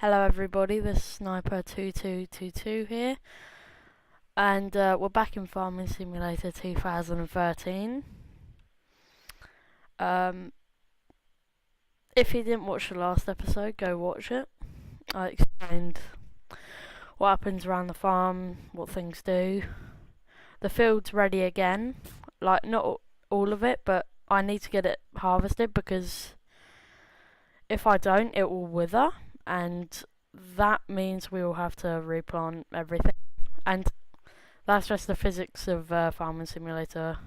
Hello everybody, this is Sniper2222 here, and we're back in Farming Simulator 2013. If you didn't watch the last episode, go watch it. I explained what happens around the farm, what things do. The field's ready again, like not all of it, but I need to get it harvested because if I don't, it will wither. And that means we will have to replant everything, and that's just the physics of Farming Simulator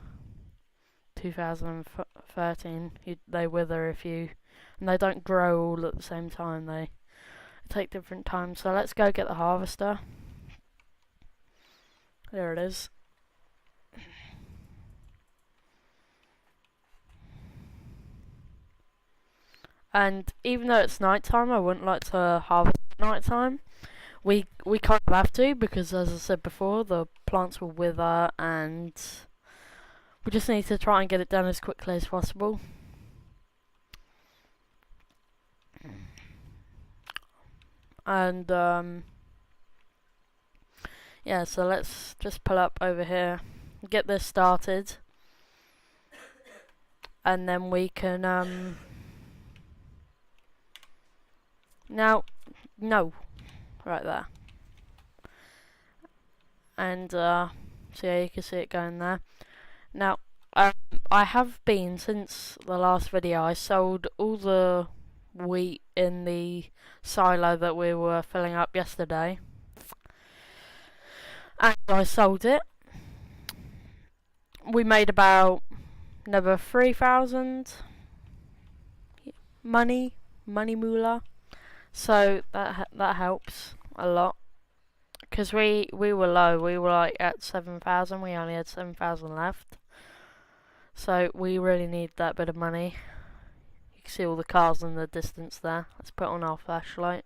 2013. They wither and they don't grow all at the same time. They take different times. So let's go get the harvester. There it is. And even though it's nighttime, I wouldn't like to harvest at nighttime. We kind of have to because, as I said before, the plants will wither, and we just need to try and get it done as quickly as possible. And yeah, so let's just pull up over here, get this started, and then we can now, no, right there. And so yeah, you can see it going there. Now, I have been, since the last video, I sold all the wheat in the silo that we were filling up yesterday. And I sold it. We made about another 3,000 money moolah. So that helps a lot, because we were low. We were like at 7,000. We only had 7,000 left. So we really need that bit of money. You can see all the cars in the distance there. Let's put on our flashlight.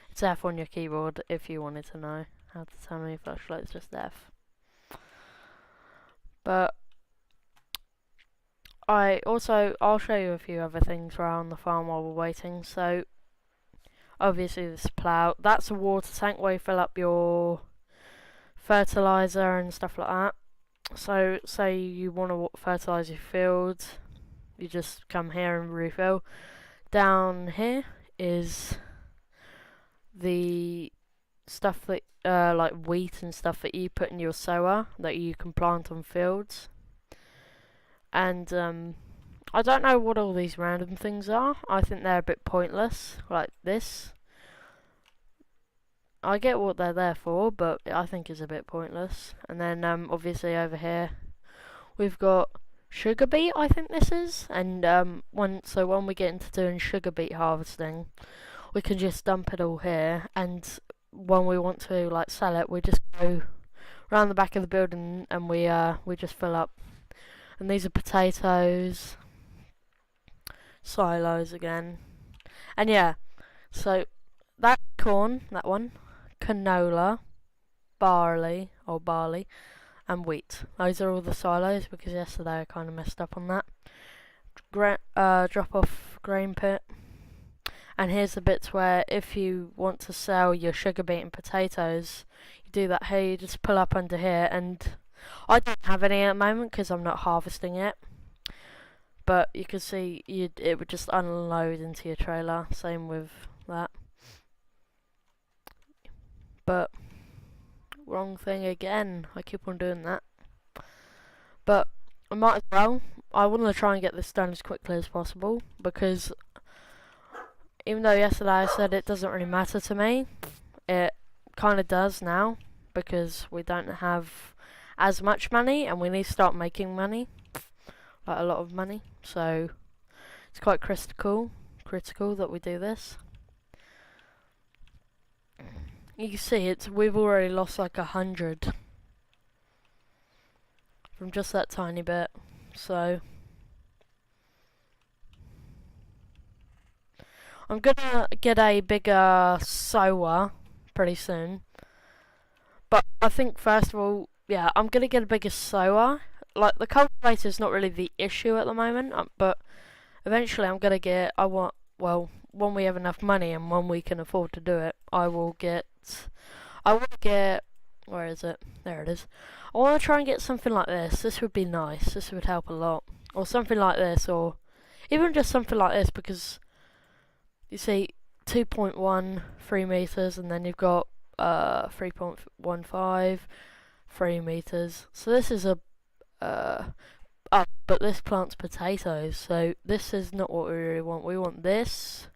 It's F on your keyboard if you wanted to know how to turn on your flashlight. It's just F. But I'll show you a few other things around the farm while we're waiting. So obviously this plough, that's a water tank where you fill up your fertilizer and stuff like that. So say you want to fertilize your field, you just come here and refill. Down here is the stuff that like wheat and stuff that you put in your sower that you can plant on fields. And I don't know what all these random things are. I think they're a bit pointless, like this. I get what they're there for, but I think it's a bit pointless. And then obviously over here we've got sugar beet, I think this is. And when we get into doing sugar beet harvesting, we can just dump it all here. And when we want to like sell it, we just go around the back of the building and we just fill up. And these are potatoes, silos again, and yeah, so that corn, that one, canola, barley, and wheat. Those are all the silos, because yesterday I kind of messed up on that. Drop off grain pit. And here's the bits where if you want to sell your sugar beet and potatoes, you do that here. You just pull up under here, and I don't have any at the moment because I'm not harvesting it. But you can see it would just unload into your trailer. Same with that. But wrong thing again. I keep on doing that. But I might as well. I want to try and get this done as quickly as possible, because even though yesterday I said it doesn't really matter to me, it kind of does now, because we don't have as much money and we need to start making money, like a lot of money. So it's quite critical that we do this. You can see we've already lost like 100 from just that tiny bit. So I'm gonna get a bigger sower pretty soon. But I think first of all, yeah, I'm gonna get a bigger sower. Like, the cultivator is not really the issue at the moment, but eventually I'm gonna get, when we have enough money and when we can afford to do it, I will get, where is it? There it is. I want to try and get something like this. This would be nice. This would help a lot. Or something like this, or even just something like this, because you see 2.13 meters, and then you've got 3.15, 3 meters. So this is a but this plants potatoes, so this is not what we really want. We want this,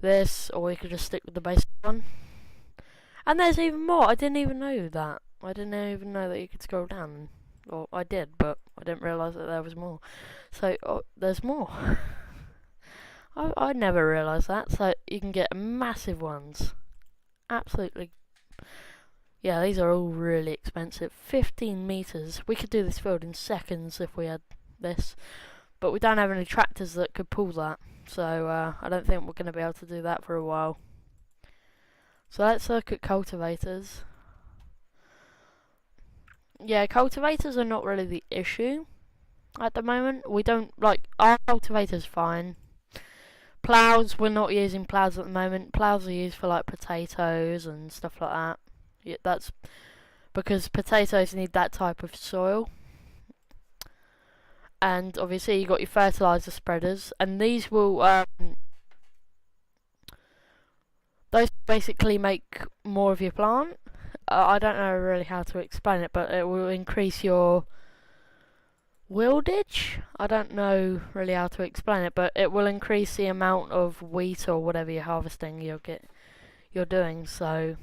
or we could just stick with the basic one. And there's even more. I didn't even know that. I didn't even know that you could scroll down. Well, I did, but I didn't realise that there was more. So, there's more. I never realised that. So, you can get massive ones. Absolutely. Yeah, these are all really expensive. 15 metres. We could do this field in seconds if we had this. But we don't have any tractors that could pull that. So, I don't think we're going to be able to do that for a while. So let's look at cultivators. Yeah, cultivators are not really the issue at the moment. We don't, our cultivator's fine. Plows, we're not using plows at the moment. Plows are used for potatoes and stuff like that. Yeah, that's because potatoes need that type of soil. And obviously you got your fertilizer spreaders, and these will those basically make more of your plant. I don't know really how to explain it, but it will increase your wieldage. I don't know really how to explain it, but it will increase the amount of wheat or whatever you're harvesting you're doing. So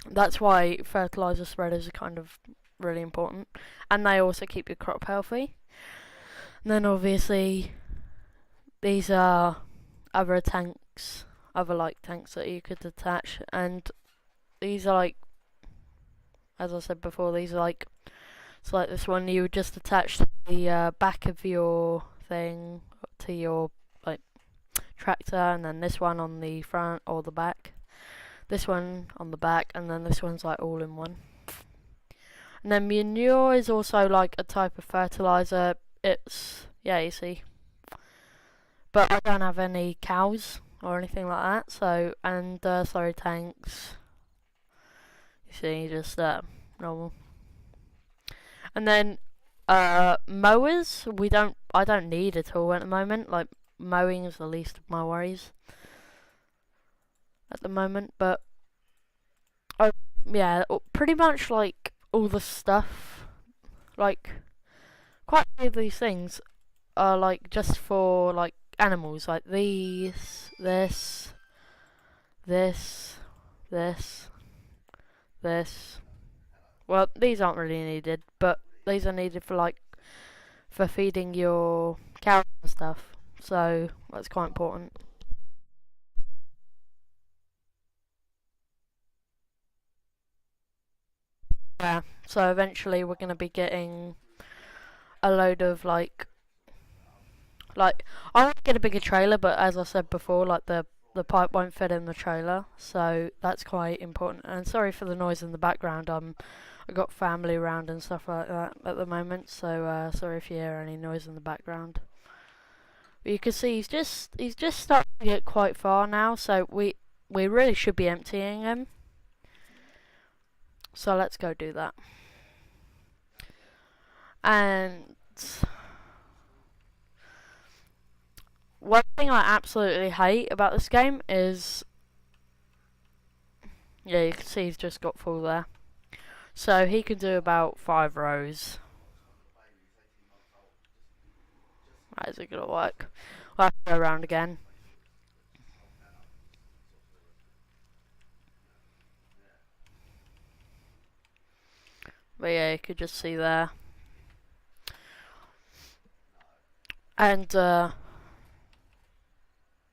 that's why fertilizer spreaders are kind of really important, and they also keep your crop healthy. And then obviously these are other tanks, other tanks that you could attach, and these are as I said before, these are it's like this one you would just attach to the back of your thing, to your tractor, and then this one on the front or the back, this one on the back, and then this one's all in one. And then manure is also a type of fertilizer. It's, yeah, you see, but I don't have any cows or anything like that, so, and slurry tanks, you see, just normal. And then mowers, I don't need at all at the moment. Mowing is the least of my worries at the moment, but yeah, pretty much all the stuff, quite a few of these things are just for animals, these, this, this. Well, these aren't really needed, but these are needed for for feeding your cows and stuff. So that's quite important. Yeah. So eventually we're gonna be getting a load of I want to get a bigger trailer, but as I said before, the pipe won't fit in the trailer, so that's quite important. And sorry for the noise in the background. I got family around and stuff like that at the moment, so sorry if you hear any noise in the background. But you can see he's just starting to get quite far now, so we really should be emptying him. So let's go do that. And one thing I absolutely hate about this game is, yeah, you can see he's just got full there. So he can do about 5 rows. Right, is it gonna work? We'll have to go around again. But yeah, you could just see there. And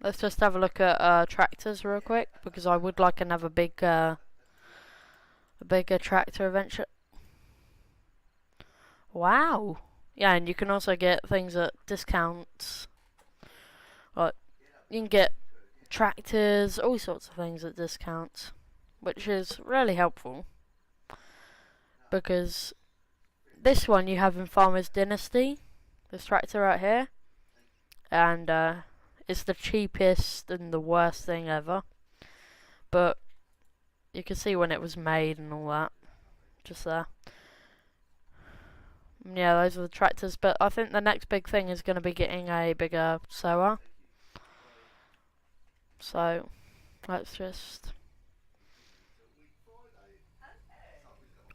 let's just have a look at tractors real quick, because I would like another bigger tractor eventually. Wow. Yeah, and you can also get things at discounts. You can get tractors, all sorts of things at discounts, which is really helpful. Because this one you have in Farmer's Dynasty, this tractor right here, and It's the cheapest and the worst thing ever. But you can see when it was made and all that. Just there. Yeah, those are the tractors. But I think the next big thing is going to be getting a bigger sower. So, let's just...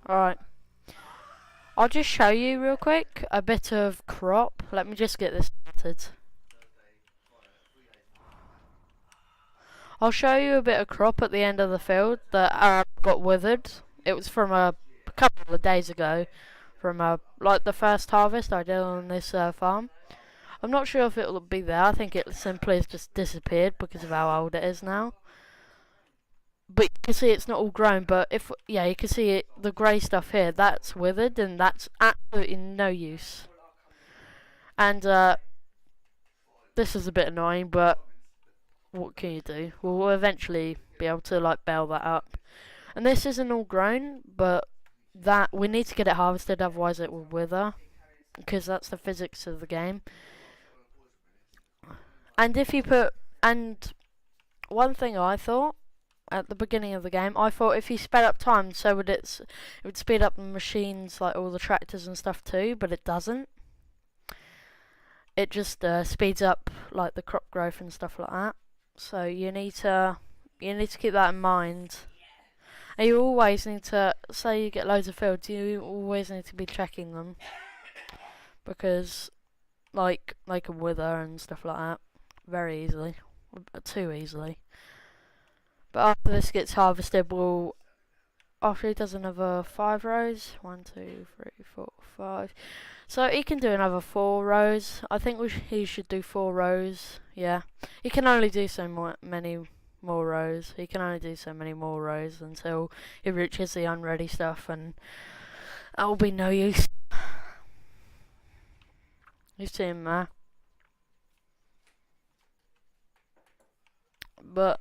Alright. I'll just show you real quick a bit of crop. Let me just get this started. I'll show you a bit of crop at the end of the field that got withered. It was from a couple of days ago, from like the first harvest I did on this farm. I'm not sure if it will be there. I think it simply has just disappeared because of how old it is now. But you can see it's not all grown. But you can see it. The grey stuff here, that's withered, and that's absolutely no use. And this is a bit annoying, but what can you do? We'll eventually be able to like bale that up. And this isn't all grown, but that we need to get it harvested, otherwise it will wither, because that's the physics of the game. And one thing I thought at the beginning of the game, I thought if you sped up time, so it would speed up the machines, like all the tractors and stuff too, but it doesn't. It just speeds up like the crop growth and stuff like that. So you need to keep that in mind. And you always need to, say you get loads of fields, you always need to be checking them, because like they can wither and stuff like that very easily, too easily. But after this gets harvested, after he does another 5 rows, 1, 2, 3, 4, 5. So he can do another 4 rows. I think he should do 4 rows. Yeah, he can only do many more rows. He can only do so many more rows until he reaches the unready stuff, and that will be no use. You see him there. But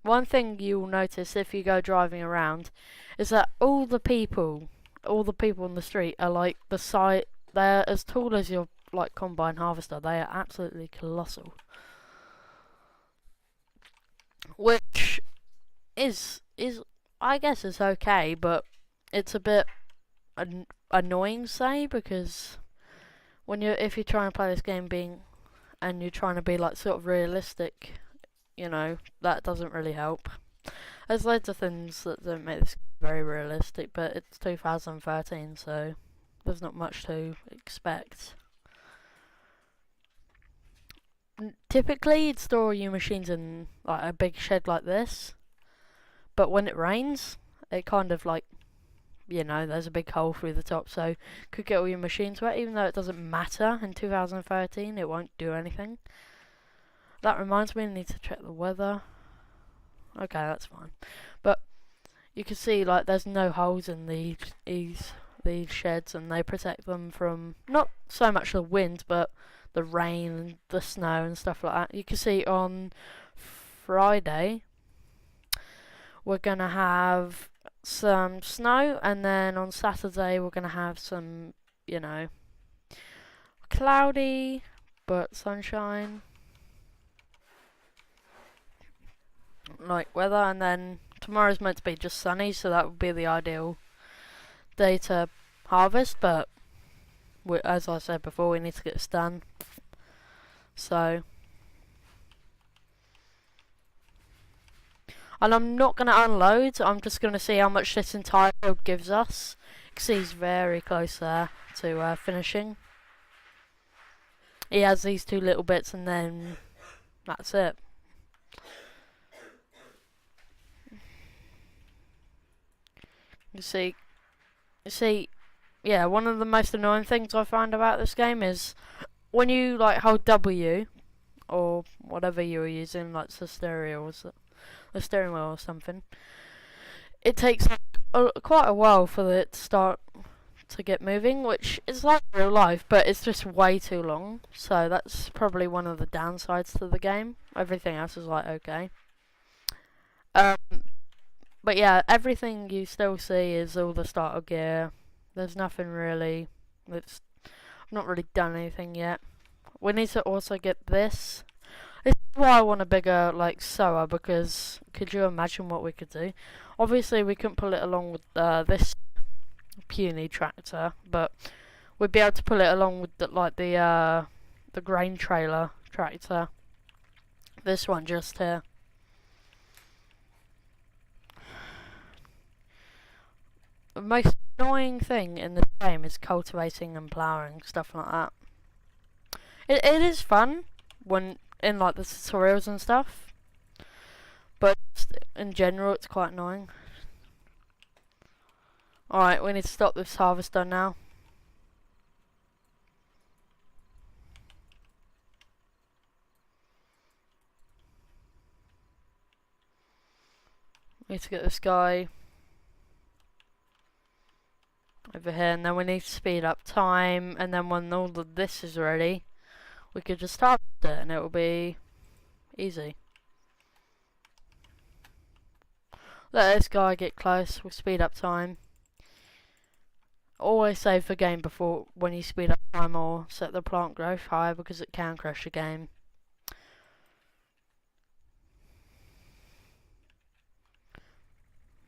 one thing you'll notice if you go driving around is that all the people on the street are like they're as tall as your like combine harvester. They are absolutely colossal, which is I guess it's okay, but it's a bit annoying, say, because if you're trying to play this game and you're trying to be like sort of realistic, that doesn't really help. There's loads of things that don't make this very realistic, but it's 2013, so there's not much to expect. Typically, you'd store your machines in like a big shed like this, but when it rains, it kind of like, there's a big hole through the top, so could get all your machines wet, even though it doesn't matter. In 2013, it won't do anything. That reminds me, I need to check the weather. Okay, that's fine. But you can see, like, there's no holes in these sheds, and they protect them from not so much the wind, but the rain and the snow and stuff like that. You can see on Friday we're gonna have some snow, and then on Saturday we're gonna have some, cloudy but sunshine like weather, and then tomorrow's meant to be just sunny, so that would be the ideal day to harvest, but as I said before, we need to get this done. So, and I'm not going to unload, I'm just going to see how much this entire field gives us, because he's very close there to finishing. He has these 2 little bits, and then that's it. You see, yeah, one of the most annoying things I find about this game is when you like hold W or whatever you're using, like the steering wheel or something, it takes quite a while for it to start to get moving, which is like real life, but it's just way too long. So that's probably one of the downsides to the game. Everything else is like okay. But yeah, everything you still see is all the starter gear. There's nothing really. I've not really done anything yet. we need to also get this. This is why I want a bigger, like, sower, because could you imagine what we could do? Obviously, we couldn't pull it along with this puny tractor, but we'd be able to pull it along with the grain trailer tractor. This one just here. The most annoying thing in this game is cultivating and ploughing, stuff like that. It is fun when in like the tutorials and stuff, but in general it's quite annoying. Alright, we need to stop this harvester now. We need to get this guy over here, and then we need to speed up time, and then when all of this is ready, we could just harvest it and it will be easy. Let this guy get close, we'll speed up time. Always save the game before when you speed up time, or set the plant growth higher because it can crash the game.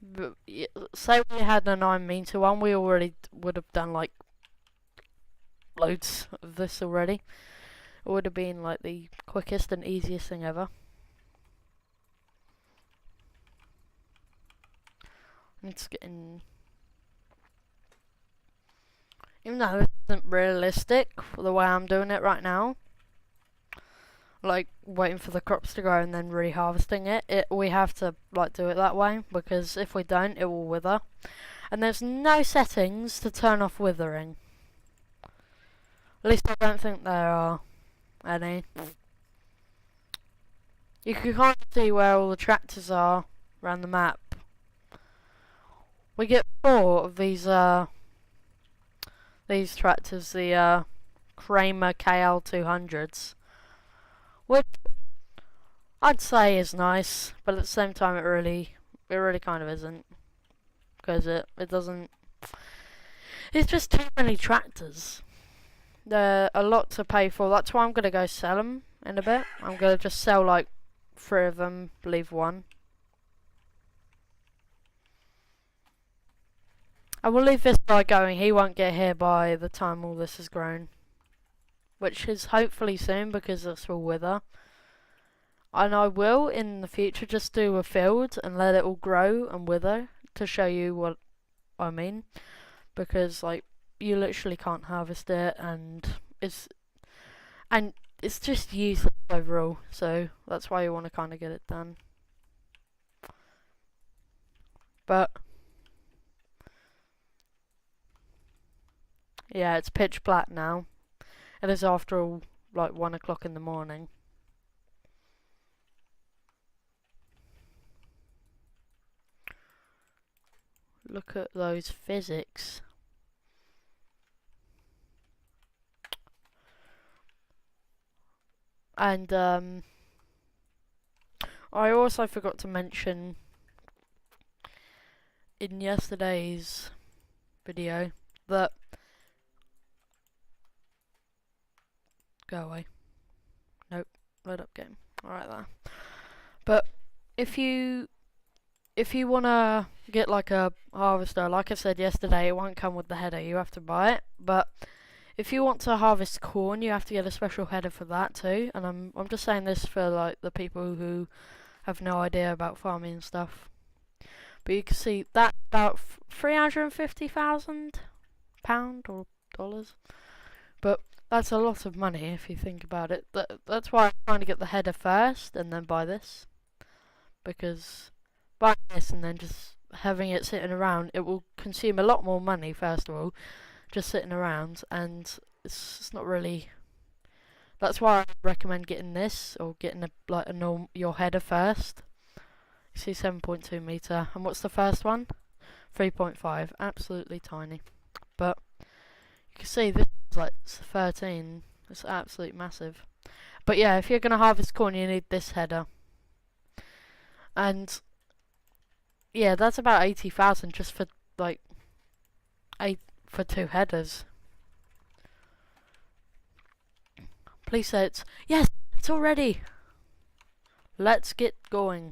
But, say we had a 9-meter one, we already would have done like loads of this already. It would have been like the quickest and easiest thing ever. It's getting, even though it isn't realistic for the way I'm doing it right now, like waiting for the crops to grow and then re-harvesting it, we have to like do it that way, because if we don't it will wither, and there's no settings to turn off withering. At least I don't think there are any. You can kind of see where all the tractors are around the map. We get 4 of these tractors, the Kramer KL200s, which I'd say is nice, but at the same time it really kind of isn't, because it doesn't. It's just too many tractors. They're a lot to pay for. That's why I'm gonna go sell them in a bit. I'm gonna just sell like 3 of them, leave 1. I will leave this guy going. He won't get here by the time all this has grown, which is hopefully soon, because this will wither. And I will in the future just do a field and let it all grow and wither to show you what I mean, because like you literally can't harvest it, and it's just useless overall. So that's why you want to kind of get it done. But yeah, it's pitch black now. It is after all like 1 o'clock in the morning. Look at those physics. And I also forgot to mention in yesterday's video that, go away. Nope, load up game. Alright there. But if you wanna get like a harvester, like I said yesterday, it won't come with the header, you have to buy it. But if you want to harvest corn, you have to get a special header for that too. And I'm just saying this for like the people who have no idea about farming and stuff. But you can see that about £350,000 or dollars. But that's a lot of money if you think about it. That's why I'm trying to get the header first and then buy this, because buying this and then just having it sitting around, it will consume a lot more money first of all, just sitting around, and it's not really. That's why I recommend getting this, or getting your header first. You see 7.2 meter, and what's the first one? 3.5, absolutely tiny. But you can see this is like 13. It's absolutely massive. But yeah, if you're gonna harvest corn, you need this header. And yeah, that's about 80,000 just for like for 2 headers. Please say it's... Yes! It's all ready! Let's get going.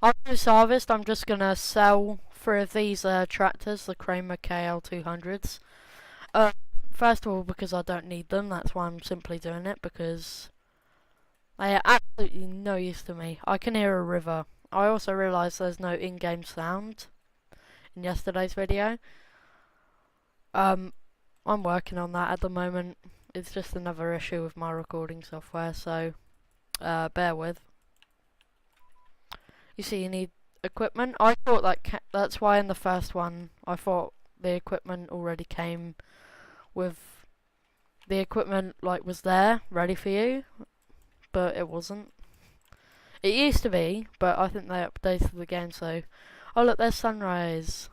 After this harvest, I'm just gonna sell 3 of these tractors, the Kramer KL200s. First of all, because I don't need them, that's why I'm simply doing it, because they are absolutely no use to me. I can hear a river. I also realised there's no in-game sound in yesterday's video. I'm working on that at the moment. It's just another issue with my recording software, so bear with. You see, you need equipment. I thought that's why in the first one I thought the equipment already came with the equipment was there ready for you, but it wasn't. It used to be, but I think they updated the game. So, oh look, there's sunrise.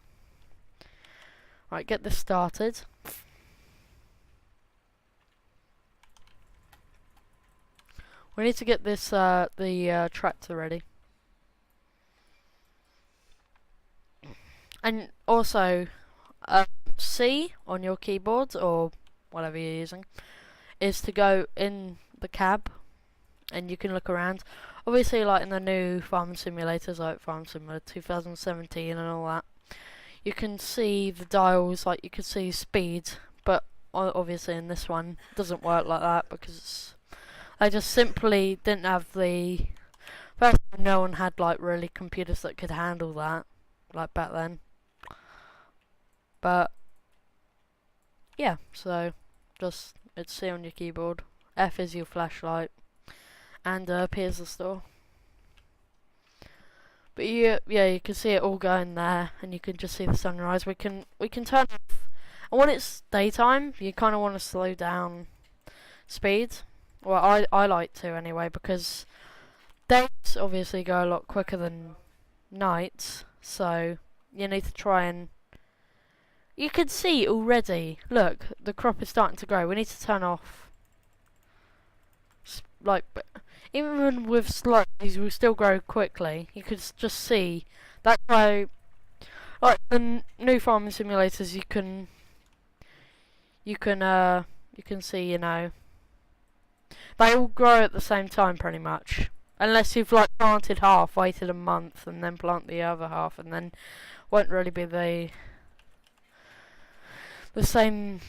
Right, get this started. We need to get this the tractor ready. And also, C on your keyboard or whatever you're using is to go in the cab, and you can look around. Obviously, like in the new farming simulators, like Farm Simulator 2017 and all that, you can see the dials, like you can see speed, but obviously in this one it doesn't work like that because I just simply didn't have the. First of all, no one had really computers that could handle that, like back then. But yeah, so just it's C on your keyboard, F is your flashlight, and P is the store. But yeah, you can see it all going there, and you can just see the sunrise. We can turn off, and when it's daytime, you kind of want to slow down speed. Well, I like to anyway, because days obviously go a lot quicker than nights, so you need to try and. You can see already. Look, the crop is starting to grow. We need to turn off. Even with slow, these will still grow quickly. You could just see. That's why, the new farming simulators, you can see, they all grow at the same time pretty much. Unless you've planted half, waited a month, and then plant the other half, and then won't really be the same,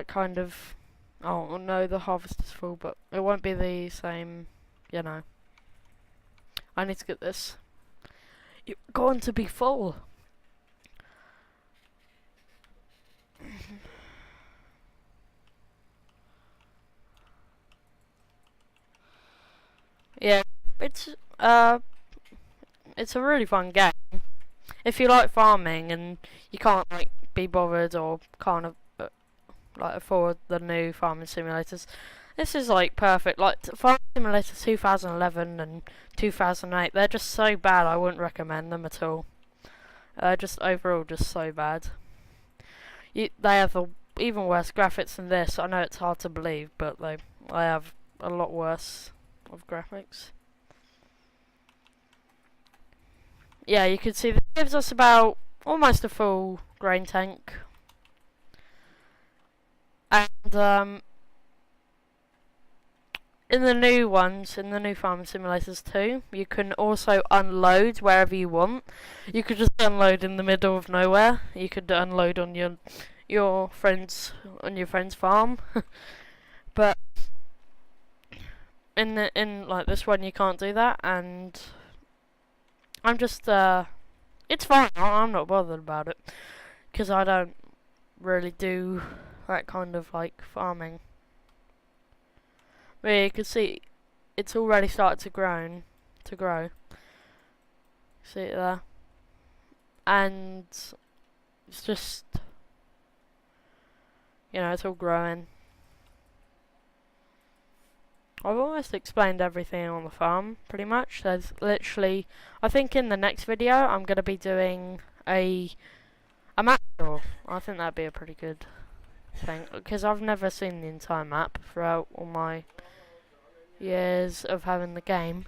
kind of. Oh no, the harvest is full, but it won't be the same, I need to get this. You're going to be full. Yeah, it's a really fun game. If you like farming and you can't be bothered or can't afford the new farming simulators, this is perfect. Farming Simulator 2011 and 2008, they're just so bad I wouldn't recommend them at all. Just overall just so bad. They have even worse graphics than this. I know it's hard to believe, but they have a lot worse of graphics. Yeah, you can see this gives us about almost a full grain tank. And in the new ones, in the new farming simulators too, you can also unload wherever you want. You could just unload in the middle of nowhere. You could unload on your friend's farm. But in this one you can't do that, and I'm just it's fine. I'm not bothered about it because I don't really do that kind of farming. But yeah, you can see it's already started to grow. See it there, and it's just it's all growing. I've almost explained everything on the farm, pretty much. There's literally, I think in the next video I'm going to be doing a map tour. I think that'd be a pretty good thing, because I've never seen the entire map throughout all my years of having the game.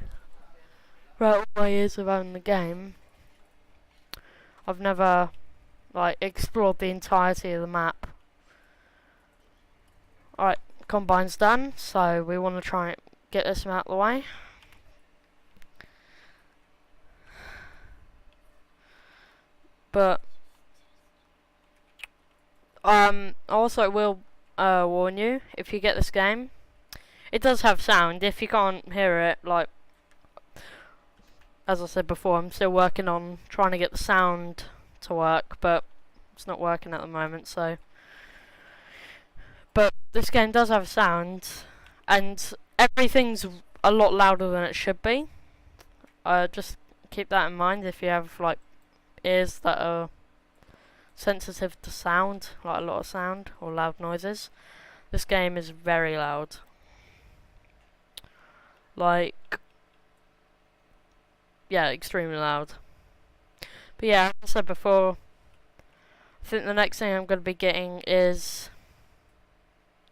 I've never like explored the entirety of the map. Alright, combine's done, so we want to try and get this out of the way. But also will warn you, if you get this game, it does have sound. If you can't hear it, like as I said before, I'm still working on trying to get the sound to work, but it's not working at the moment, so. But this game does have sound, and everything's a lot louder than it should be. Just keep that in mind if you have like ears that are sensitive to sound, like a lot of sound or loud noises. This game is very loud. Like, yeah, extremely loud. But yeah, as I said before, I think the next thing I'm going to be getting is,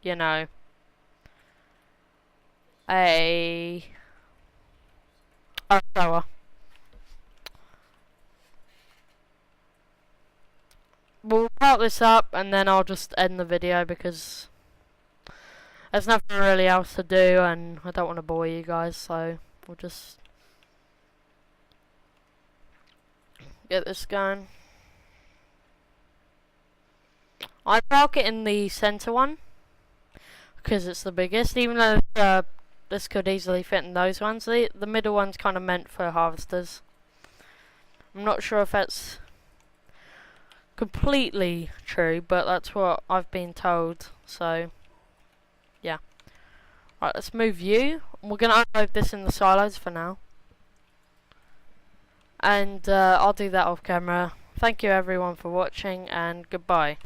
you know, a thrower. We'll part this up and then I'll just end the video because there's nothing really else to do and I don't want to bore you guys, so we'll just get this going. I park it in the center one because it's the biggest, even though this could easily fit in those ones. The middle one's kind of meant for harvesters. I'm not sure if that's completely true, but that's what I've been told, so yeah. Right, let's move you. We're going to upload this in the silos for now, and I'll do that off camera. Thank you everyone for watching, and goodbye.